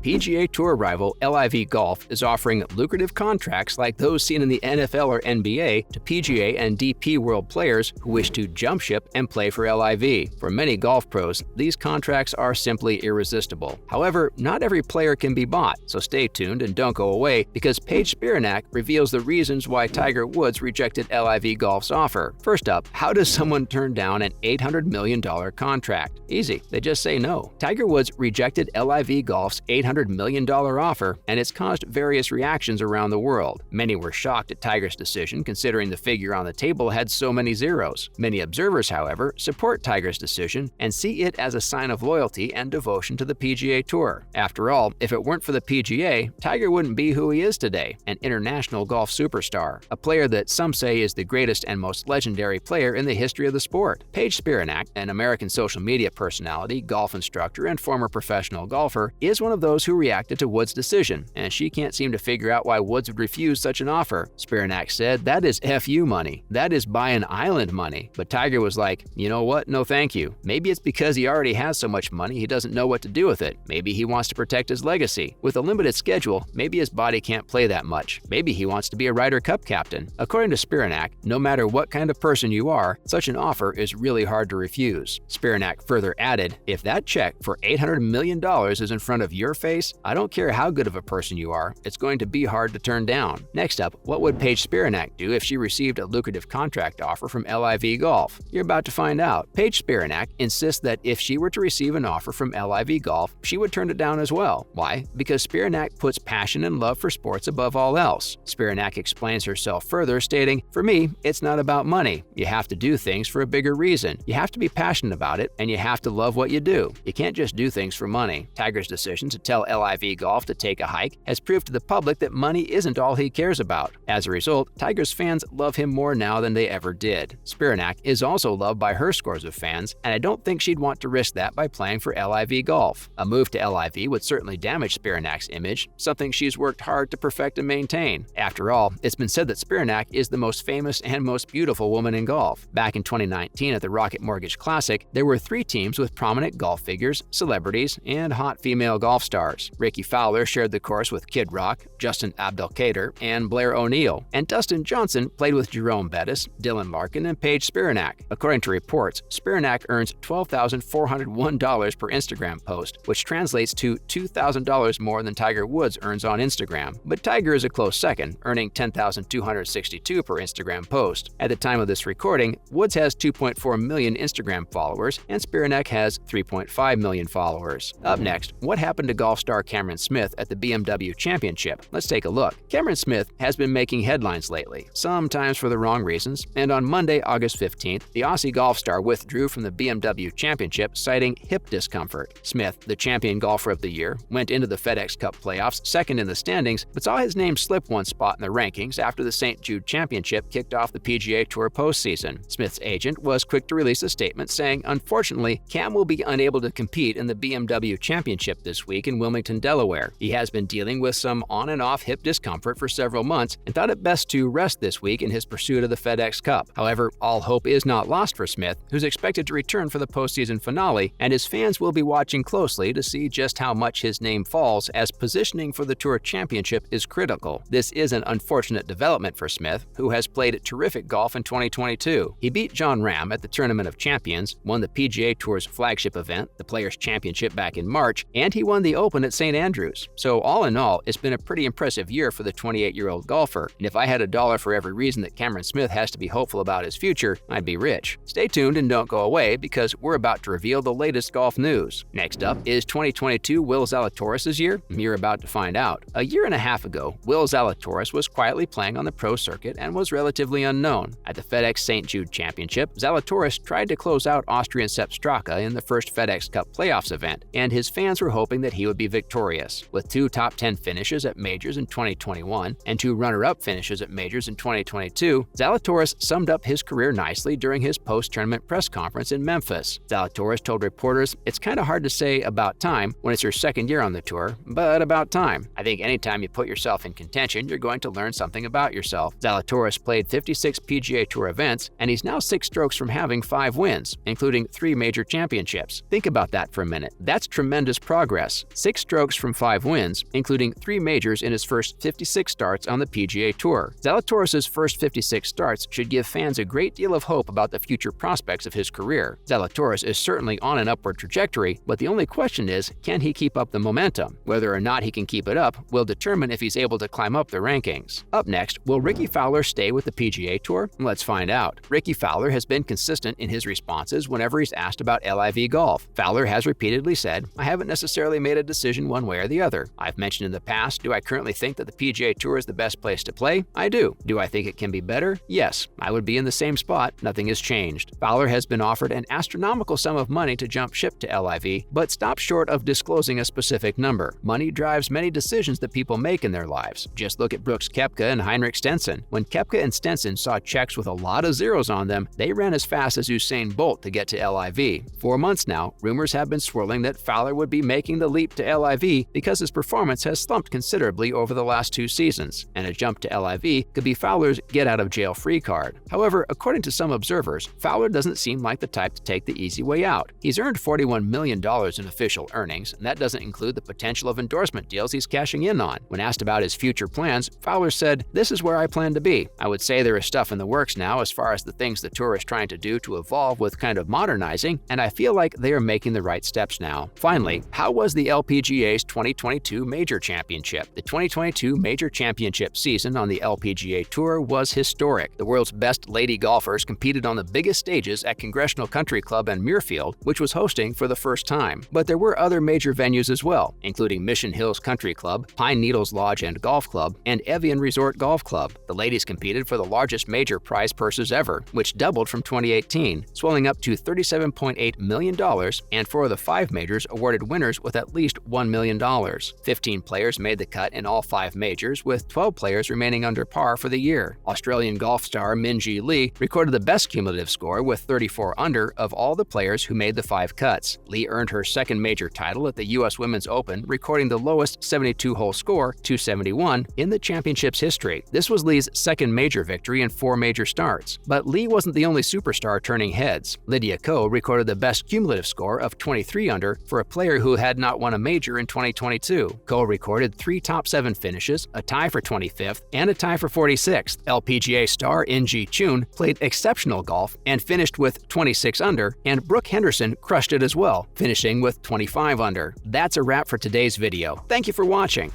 PGA Tour rival LIV Golf is offering lucrative contracts like those seen in the NFL or NBA to PGA and DP World players who wish to jump ship and play for LIV. For many golf pros, these contracts are simply irresistible. However, not every player can be bought, so stay tuned and don't go away because Paige Spiranac reveals the reasons why Tiger Woods rejected LIV Golf's offer. First up, how does someone turn down an $800 million contract? Easy, they just say no. Tiger Woods rejected LIV Golf's $800 million offer, and it's caused various reactions around the world. Many were shocked at Tiger's decision, considering the figure on the table had so many zeros. Many observers, however, support Tiger's decision and see it as a sign of loyalty and devotion to the PGA Tour. After all, if it weren't for the PGA, Tiger wouldn't be who he is today, an international golf superstar, a player that some say is the greatest and most legendary player in the history of the sport. Paige Spiranac, an American social media personality, golf instructor, and former professional golfer, is one of those who reacted to Woods' decision, and she can't seem to figure out why Woods would refuse such an offer. Spiranac said, "That is FU money. That is buy an island money." But Tiger was like, "You know what? No thank you." Maybe it's because he already has so much money he doesn't know what to do with it. Maybe he wants to protect his legacy. With a limited schedule, maybe his body can't play that much. Maybe he wants to be a Ryder Cup captain. According to Spiranac, no matter what kind of person you are, such an offer is really hard to refuse. Spiranac further added, "If that check for $800 million is in front of your face, I don't care how good of a person you are, it's going to be hard to turn down." Next up, what would Paige Spiranac do if she received a lucrative contract offer from LIV Golf? You're about to find out. Paige Spiranac insists that if she were to receive an offer from LIV Golf, she would turn it down as well. Why? Because Spiranac puts passion and love for sports above all else. Spiranac explains herself further, stating, "For me, it's not about money. You have to do things for a bigger reason. You have to be passionate about it, and you have to love what you do. You can't just do things for money." Tiger's decision to tell LIV Golf to take a hike has proved to the public that money isn't all he cares about. As a result, Tiger's fans love him more now than they ever did. Spiranac is also loved by her scores of fans, and I don't think she'd want to risk that by playing for LIV Golf. A move to LIV would certainly damage Spiranac's image, something she's worked hard to perfect and maintain. After all, it's been said that Spiranac is the most famous and most beautiful woman in golf. Back in 2019 at the Rocket Mortgage Classic, there were 3 teams with prominent golf figures, celebrities, and hot female golf stars. Ricky Fowler shared the course with Kid Rock, Justin Abdelkader, and Blair O'Neal, and Dustin Johnson played with Jerome Bettis, Dylan Larkin, and Paige Spiranac. According to reports, Spiranac earns $12,401 per Instagram post, which translates to $2,000 more than Tiger Woods earns on Instagram. But Tiger is a close second, earning $10,262 per Instagram post. At the time of this recording, Woods has 2.4 million Instagram followers, and Spiranac has 3.5 million followers. Up next, what happened to golf star Cameron Smith at the BMW Championship? Let's take a look. Cameron Smith has been making headlines lately, sometimes for the wrong reasons, and on Monday, August 15th, the Aussie golf star withdrew from the BMW Championship citing hip discomfort. Smith, the champion golfer of the year, went into the FedEx Cup playoffs second in the standings, but saw his name slip one spot in the rankings after the St. Jude Championship kicked off the PGA Tour postseason. Smith's agent was quick to release a statement saying, "Unfortunately, Cam will be unable to compete in the BMW Championship this week in Wilmington, Delaware. He has been dealing with some on and off hip discomfort for several months and thought it best to rest this week in his pursuit of the FedEx Cup." However, all hope is not lost for Smith, who's expected to return for the postseason finale, and his fans will be watching closely to see just how much his name falls, as positioning for the Tour Championship is critical. This is an unfortunate development for Smith, who has played terrific golf in 2022. He beat John Ram at the Tournament of Champions, won the PGA Tour's flagship event, the Players' Championship, back in March, and he won the Open at St. Andrews. So all in all, it's been a pretty impressive year for the 28-year-old golfer, and if I had $1 for every reason that Cameron Smith has to be hopeful about his future, I'd be rich. Stay tuned and don't go away, because we're about to reveal the latest golf news. Next up, is 2022 Will Zalatoris' year? You're about to find out. A year and a half ago, Will Zalatoris was quietly playing on the pro circuit and was relatively unknown. At the FedEx St. Jude Championship, Zalatoris tried to close out Austrian Sepp Straka in the first FedEx Cup playoffs event, and his fans were hoping that he would be victorious. With 2 top 10 finishes at majors in 2021 and 2 runner-up finishes at majors in 2022, Zalatoris summed up his career nicely during his post-tournament press conference in Memphis. Zalatoris told reporters, "It's kind of hard to say about time when it's your second year on the tour, but about time. I think anytime you put yourself in contention, you're going to learn something about yourself." Zalatoris played 56 PGA Tour events, and he's now 6 strokes from having 5 wins, including 3 major championships. Think about that for a minute. That's tremendous progress. 6 6 strokes from 5 wins, including 3 majors in his first 56 starts on the PGA Tour. Zalatoris' first 56 starts should give fans a great deal of hope about the future prospects of his career. Zalatoris is certainly on an upward trajectory, but the only question is, can he keep up the momentum? Whether or not he can keep it up will determine if he's able to climb up the rankings. Up next, will Rickie Fowler stay with the PGA Tour? Let's find out. Rickie Fowler has been consistent in his responses whenever he's asked about LIV golf. Fowler has repeatedly said, "I haven't necessarily made a decision one way or the other. I've mentioned in the past, do I currently think that the PGA Tour is the best place to play? I do. Do I think it can be better? Yes. I would be in the same spot. Nothing has changed." Fowler has been offered an astronomical sum of money to jump ship to LIV, but stopped short of disclosing a specific number. Money drives many decisions that people make in their lives. Just look at Brooks Koepka and Heinrich Stenson. When Koepka and Stenson saw checks with a lot of zeros on them, they ran as fast as Usain Bolt to get to LIV. For months now, rumors have been swirling that Fowler would be making the leap to LIV because his performance has slumped considerably over the last 2 seasons, and a jump to LIV could be Fowler's get-out-of-jail-free card. However, according to some observers, Fowler doesn't seem like the type to take the easy way out. He's earned $41 million in official earnings, and that doesn't include the potential of endorsement deals he's cashing in on. When asked about his future plans, Fowler said, "This is where I plan to be. I would say there is stuff in the works now as far as the things the tour is trying to do to evolve with kind of modernizing, and I feel like they are making the right steps now." Finally, how was the LPGA's 2022 Major Championship? The 2022 Major Championship season on the LPGA Tour was historic. The world's best lady golfers competed on the biggest stages at Congressional Country Club and Muirfield, which was hosting for the first time. But there were other major venues as well, including Mission Hills Country Club, Pine Needles Lodge and Golf Club, and Evian Resort Golf Club. The ladies competed for the largest major prize purses ever, which doubled from 2018, swelling up to $37.8 million, and 4 of the 5 majors awarded winners with at least $1 million. 15 players made the cut in all 5 majors, with 12 players remaining under par for the year. Australian golf star Minjee Lee recorded the best cumulative score with 34 under of all the players who made the 5 cuts. Lee earned her second major title at the U.S. Women's Open, recording the lowest 72-hole score, 271, in the championship's history. This was Lee's second major victory in 4 major starts. But Lee wasn't the only superstar turning heads. Lydia Ko recorded the best cumulative score of 23 under for a player who had not won a major in 2022. Ko recorded 3 top 7 finishes, a tie for 25th, and a tie for 46th. LPGA star In-Ji Chun played exceptional golf and finished with 26 under, and Brooke Henderson crushed it as well, finishing with 25 under. That's a wrap for today's video. Thank you for watching.